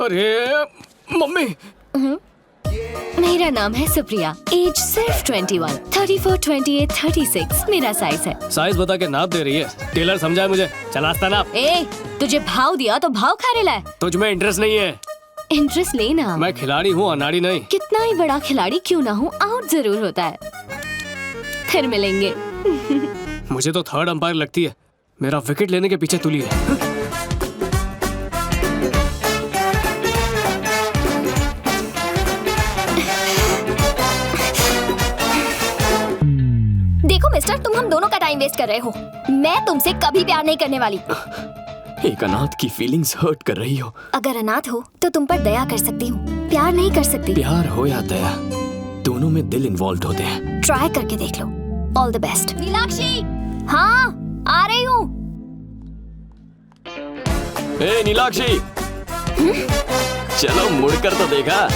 अरे मम्मी। मेरा नाम है सुप्रिया, एज सिर्फ 21, 34, 28, 36 मेरा साइज है। साइज बता के नाप दे रही है, टेलर समझा है मुझे। चल आस्ता नाप। ए, तुझे भाव दिया तो भाव खा रहा है। तुझ में इंटरेस्ट नहीं है। इंटरेस्ट लेना। मैं खिलाड़ी हूँ, अनाड़ी नहीं। कितना ही बड़ा खिलाड़ी क्यों ना हूँ, आउट जरूर होता है। फिर मिलेंगे। मुझे तो थर्ड अंपायर लगती है, मेरा विकेट लेने के पीछे तुली है। देखो मिस्टर, तुम हम दोनों का टाइम वेस्ट कर रहे हो। मैं तुमसे कभी प्यार नहीं करने वाली। एक अनाथ की फीलिंग्स हर्ट कर रही हो। अगर अनाथ हो तो तुम पर दया कर सकती हूँ, प्यार नहीं कर सकती। प्यार हो या दया, दोनों में दिल इन्वॉल्व होते हैं। ट्राई करके देख लो। All the best. नीलाक्षी। हाँ, आ रही हूँ। ए नीलाक्षी, चलो मुड़कर तो देखा।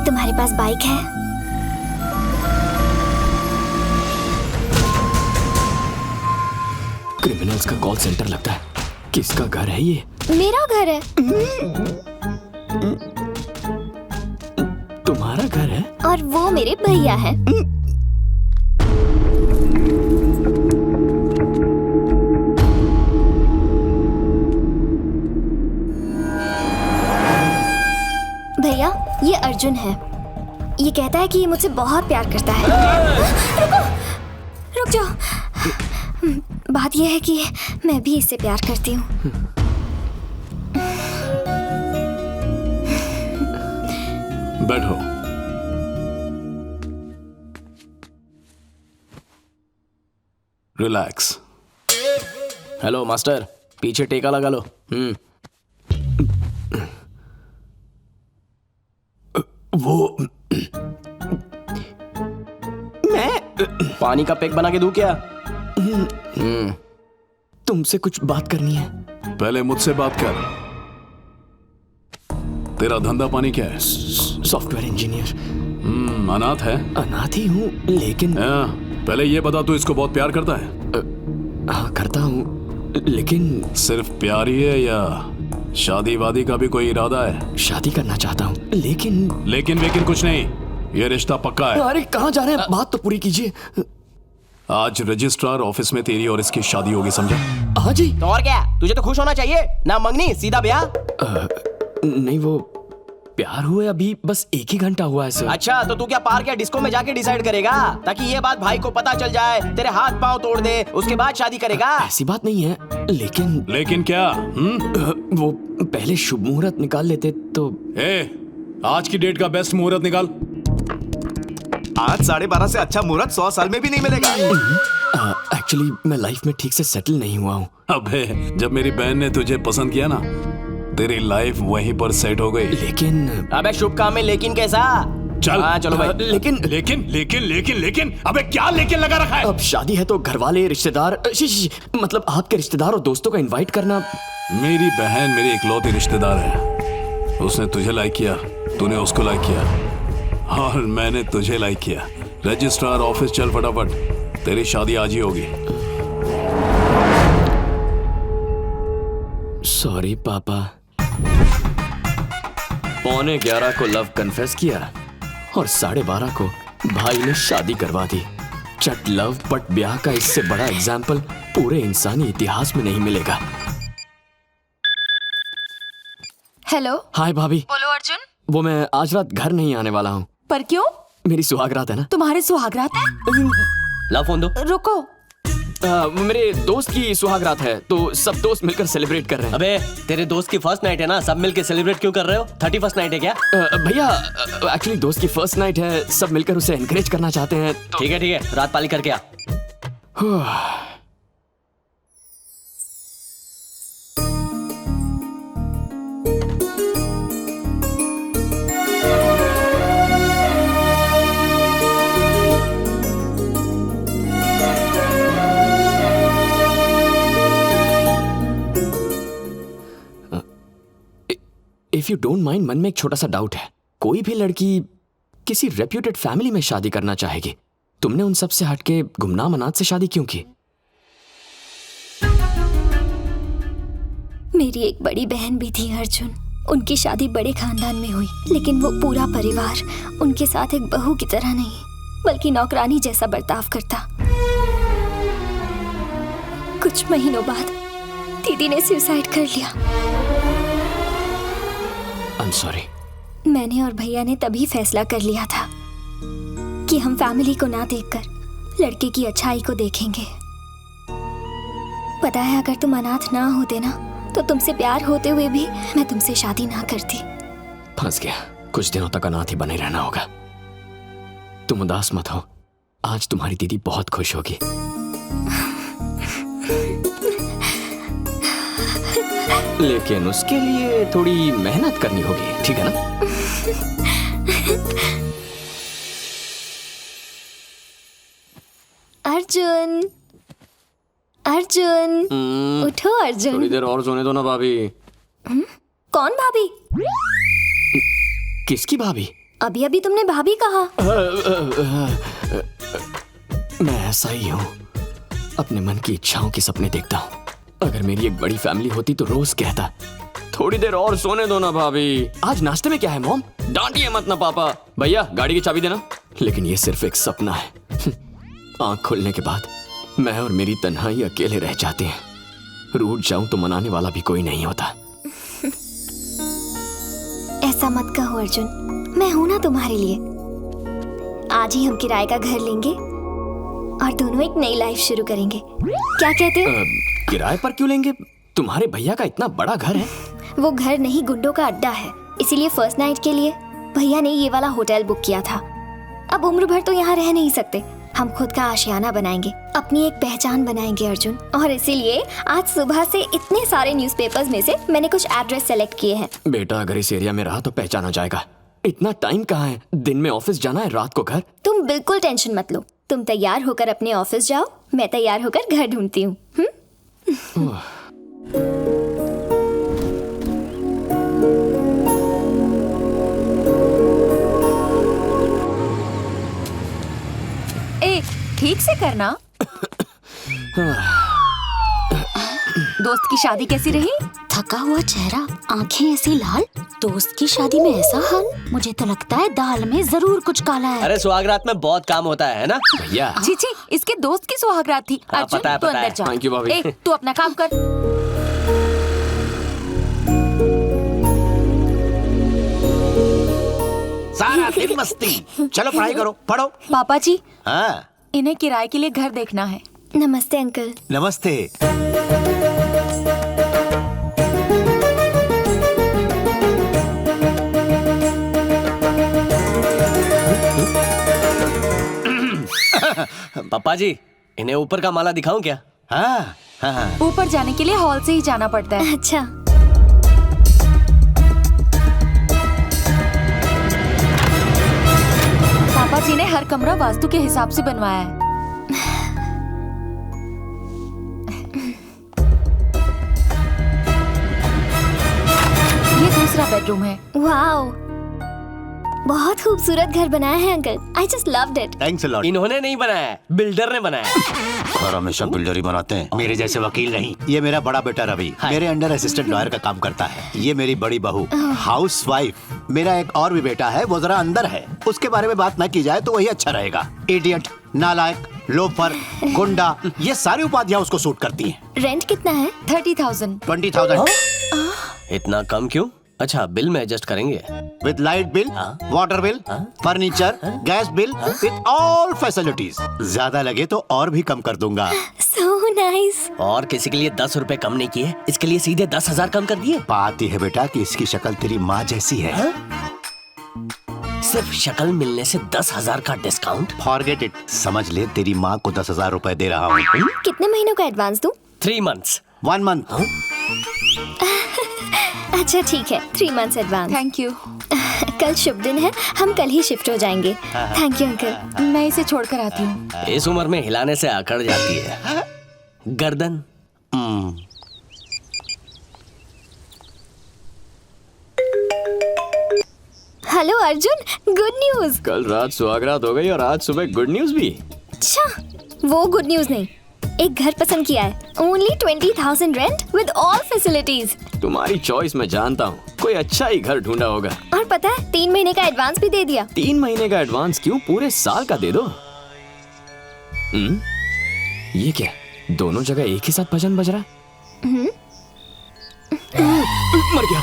तुम्हारे पास बाइक है? क्रिमिनल्स का कॉल सेंटर लगता है। किसका घर है ये? मेरा घर है। तुम्हारा घर है? और वो मेरे भैया है। भैया, ये अर्जुन है। ये कहता है कि ये मुझसे बहुत प्यार करता है। रुको, रुक जाओ। बात यह है कि मैं भी इससे प्यार करती हूँ। बैठो। रिलैक्स। हेलो मास्टर, पीछे टेका लगा लो। वो मैं पानी का पैक बना के दूं क्या? तुमसे कुछ बात करनी है। पहले मुझसे बात कर। तेरा धंधा पानी क्या है? Software engineer. अनाथ है? अनाथ ही हूँ, लेकिन पहले ये बता, तू इसको बहुत प्यार करता है? हाँ करता हूँ, लेकिन सिर्फ प्यार ही है या शादी वादी का भी कोई इरादा है? शादी करना चाहता हूँ, लेकिन लेकिन कुछ नहीं, ये रिश्ता पक्का है। अरे कहाँ जा रहे हैं? बात तो पूरी कीजिए। आज रजिस्ट्रार ऑफिस में तेरी और इसकी शादी होगी, समझा? हाँ जी। तो और क्या, तुझे तो खुश होना चाहिए ना। मंगनी सीधा ब्याह। नहीं, वो प्यार हुए अभी बस 1 ही घंटा हुआ है सर। अच्छा, तो तू क्या पार्क या डिस्को में जाके डिसाइड करेगा, ताकि ये बात भाई को पता चल जाए, तेरे हाथ पांव तोड़ दे, उसके बाद शादी करेगा? ऐसी बात नहीं है, लेकिन क्या? वो पहले शुभ मुहूर्त निकाल लेते तो। आज की डेट का बेस्ट मुहूर्त निकाल। आज 12:30 से अच्छा मुहूर्त 100 साल में भी नहीं मिलेगा। एक्चुअली मैं लाइफ में ठीक से सेटल नहीं हुआ हूँ। अबे, जब मेरी बहन ने तुझे पसंद किया ना, तेरी लाइफ वहीं पर सेट हो गई। लेकिन अबे शुभ काम में लेकिन कैसा? चल। हाँ चलो भाई। लेकिन अबे क्या लेकिन लगा रखा है? अब शादी है तो घर वाले, रिश्तेदार, मतलब आपके रिश्तेदार और दोस्तों को इनवाइट करना। मेरी बहन मेरी इकलौती रिश्तेदार है। उसने तुझे लाइक किया, तूने उसको लाइक किया, और मैंने तुझे लाइक किया। रजिस्ट्रार ऑफिस चल फटाफट, तेरी शादी आज ही होगी। सॉरी पापा। 11:15 को लव कन्फेस किया और 12:30 को भाई ने शादी करवा दी। चट लव पट ब्याह का इससे बड़ा एग्जाम्पल पूरे इंसानी इतिहास में नहीं मिलेगा। हेलो। हाय भाभी। बोलो अर्जुन। वो मैं आज रात घर नहीं आने वाला हूँ। पर क्यों? मेरी सुहागरात है ना। तुम्हारे सुहागरात? ला फोन दो। रुको। मेरे दोस्त की सुहागरात है तो सब दोस्त मिलकर सेलिब्रेट कर रहे हैं। अबे तेरे दोस्त की फर्स्ट नाइट है ना, सब मिलके सेलिब्रेट क्यों कर रहे हो? 31st नाइट है क्या? भैया एक्चुअली दोस्त की फर्स्ट नाइट है, सब मिलकर उसे एनकरेज करना चाहते हैं तो... ठीक है, रात पाली करके आ। इफ यू डोंट माइंड, मन में एक छोटा सा डाउट है। कोई भी लड़की किसी रेप्यूटेड फैमिली में शादी करना चाहेगी, तुमने उन सब से हटके गुमनाम अनाथ से शादी क्यों की? मेरी एक बड़ी बहन भी थी अर्जुन। उनकी शादी बड़े खानदान में हुई, लेकिन वो पूरा परिवार उनके साथ एक बहू की तरह नहीं, बल्कि नौकरानी जैसा बर्ताव करता। कुछ महीनों बाद दीदी ने सुसाइड कर लिया। I am sorry. मैंने और भैया ने तभी फैसला कर लिया था कि हम फैमिली को ना देखकर लड़के की अच्छाई को देखेंगे। पता है, अगर तुम अनाथ ना होते ना, तो तुमसे प्यार होते हुए भी मैं तुमसे शादी ना करती। फंस गया। कुछ दिनों तक अनाथ ही बने रहना होगा। तुम उदास मत हो, आज तुम्हारी दीदी बहुत खुश होगी। लेकिन उसके लिए थोड़ी मेहनत करनी होगी, ठीक है ना? अर्जुन, अर्जुन, उठो अर्जुन। थोड़ी देर और सोने दो ना भाभी। कौन भाभी? किसकी भाभी? अभी अभी तुमने भाभी कहा। मैं ऐसा ही हूँ, अपने मन की इच्छाओं के सपने देखता हूँ। अगर मेरी एक बड़ी फैमिली होती तो रोज कहता, थोड़ी देर और सोने दो ना भाभी। आज नाश्ते में क्या है मॉम? डांटिए मत ना पापा। भैया गाड़ी की चाबी देना। लेकिन ये सिर्फ एक सपना है। आंख खोलने के बाद मैं और मेरी तन्हाई अकेले रह जाते हैं। रूठ जाऊं तो मनाने वाला भी कोई नहीं होता। ऐसा मत कहो अर्जुन, मैं हूं ना तुम्हारे लिए। आज ही हम किराए का घर लेंगे और दोनों एक नई लाइफ शुरू करेंगे। क्या कहते हो? किराए पर क्यों लेंगे? तुम्हारे भैया का इतना बड़ा घर है। वो घर नहीं, गुंडों का अड्डा है। इसीलिए फर्स्ट नाइट के लिए भैया ने ये वाला होटल बुक किया था। अब उम्र भर तो यहाँ रह नहीं सकते। हम खुद का आशियाना बनाएंगे, अपनी एक पहचान बनाएंगे अर्जुन। और इसीलिए आज सुबह से इतने सारे न्यूज़पेपर्स में से मैंने कुछ एड्रेस सेलेक्ट किए हैं। बेटा अगर इस एरिया में रहा तो पहचाना जाएगा। इतना टाइम कहाँ है? दिन में ऑफिस जाना है, रात को घर। तुम बिल्कुल टेंशन मत लो। तुम तैयार होकर अपने ऑफिस जाओ, मैं तैयार होकर घर ढूंढती हूँ। ए, ठीक से करना। दोस्त की शादी कैसी रही? थका हुआ चेहरा, आंखें ऐसी लाल। दोस्त की शादी में ऐसा हाल? मुझे तो लगता है दाल में जरूर कुछ काला है। अरे सुहागरात में बहुत काम होता है ना भैया। जी, इसके दोस्त की सुहागरात थी। हाँ, अर्जुन, पता है, तू पता अंदर है। जा। Thank you, भाभी। ए, तू अपना काम कर। सारा दिन मस्ती। चलो पढ़ाई करो, पढ़ो। पापा जी, हाँ, इन्हें किराए के लिए घर देखना है। नमस्ते अंकल। नमस्ते। पापा जी, इन्हें ऊपर का माला दिखाऊं क्या? हाँ, हाँ। ऊपर जाने के लिए हॉल से ही जाना पड़ता है। अच्छा, पापा जी ने हर कमरा वास्तु के हिसाब से बनवाया है। ये दूसरा बेडरूम है। वाओ, बहुत खूबसूरत घर बनाया है uncle. I just loved it. Thanks a lot. इन्होंने नहीं बनाया, बिल्डर ने बनाया। और हमेशा बिल्डर ही बनाते हैं, मेरे जैसे वकील नहीं। ये मेरा बड़ा बेटा रवि मेरे अंडर असिस्टेंट लॉयर का काम करता है। ये मेरी बड़ी बहू हाउस वाइफ। मेरा एक और भी बेटा है, वो जरा अंदर है। उसके बारे में बात ना की जाए तो वही अच्छा रहेगा। इडियट, नालायक, लोफर, गुंडा, ये सारी उपाधियां उसको सूट करती हैं। रेंट कितना है? 30,000। 20,000 इतना कम क्यों? अच्छा, बिल में एडजस्ट करेंगे। With light bill, water bill, furniture, gas bill, with all facilities. ज्यादा लगे तो और भी कम कर दूंगा। So nice. और किसी के लिए 10 रुपए कम नहीं किए, इसके लिए सीधे 10,000 कम कर दिए। बात यह है बेटा कि इसकी शक्ल तेरी माँ जैसी है। सिर्फ शक्ल मिलने से 10,000 का डिस्काउंट? Forget it. समझ ले तेरी माँ को 10,000 रुपए दे रहा हूँ। कितने महीनों का एडवांस दूं? 3 months। 1 month। अच्छा ठीक है, 3 months एडवांस। Thank you. कल शुभ दिन है, हम कल ही शिफ्ट हो जाएंगे। Thank you uncle. मैं इसे छोड़कर आती हूँ। इस उम्र में हिलाने से अकड़ जाती है गर्दन। Hello Arjun, good news. कल रात सुहागरात हो गई और आज सुबह गुड न्यूज भी। अच्छा, वो गुड न्यूज नहीं, एक घर पसंद किया है। Only 20,000 rent with all facilities. तुम्हारी चॉइस मैं जानता हूँ, कोई अच्छा ही घर ढूंढा होगा। और पता है 3 महीने का एडवांस भी दे दिया। 3 महीने का एडवांस क्यों, पूरे साल का दे दो। ये क्या, दोनों जगह एक ही साथ भजन बज रहा है? मर गया।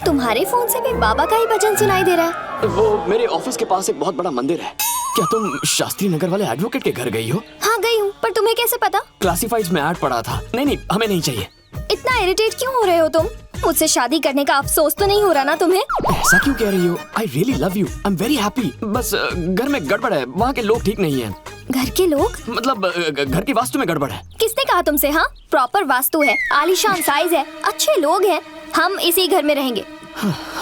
तुम्हारे फोन से भी बाबा का ही भजन सुनाई दे रहा है। वो मेरे ऑफिस के पास एक बहुत बड़ा मंदिर है। क्या तुम शास्त्री नगर वाले एडवोकेट के घर गई हो? हाँ गई हूँ, पर तुम्हें कैसे पता? क्लासिफाइड्स में ऐड पड़ा था। नहीं, हमें नहीं चाहिए। इतना इरिटेट क्यों हो रहे हो तुम? मुझसे शादी करने का अफसोस तो नहीं हो रहा ना तुम्हें? ऐसा क्यों कह रही हो? I really love you, I am very happy. बस घर में गड़बड़ है, वहाँ के लोग ठीक नहीं है। घर के लोग? मतलब घर की वास्तु में गड़बड़ है। किसने कहा तुमसे? हाँ, प्रॉपर वास्तु है, आलीशान साइज है, अच्छे लोग हैं, हम इसी घर में रहेंगे।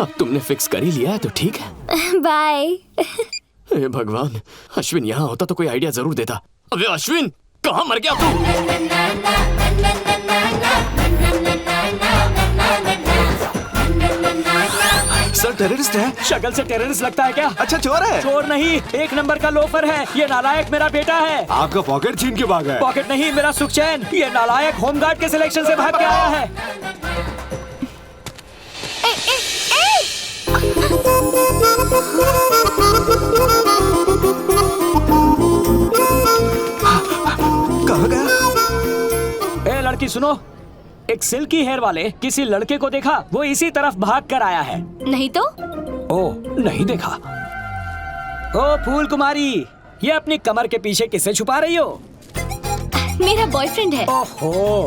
अब तुमने फिक्स कर ही लिया है तो ठीक है। बाय। हे भगवान, अश्विन यहाँ होता तो कोई आइडिया जरूर देता। अबे अश्विन, कहाँ मर गया तू? सर टेररिस्ट है। शक्ल से टेररिस्ट लगता है क्या? अच्छा चोर है। चोर नहीं, 1 नंबर का लोफर है। ये नालायक मेरा बेटा है। आपका पॉकेट छीन के भागा है। पॉकेट नहीं, मेरा सुखचैन। ये नालायक होमगार्ड के सिलेक्शन से भाग के आया है। कहाँ गया? ए लड़की सुनो, एक सिल्की हेयर वाले किसी लड़के को देखा, वो इसी तरफ भाग कर आया है। नहीं तो? ओ, नहीं देखा। ओ फूल कुमारी, ये अपनी कमर के पीछे किसे छुपा रही हो? मेरा बॉयफ्रेंड है। ओहो।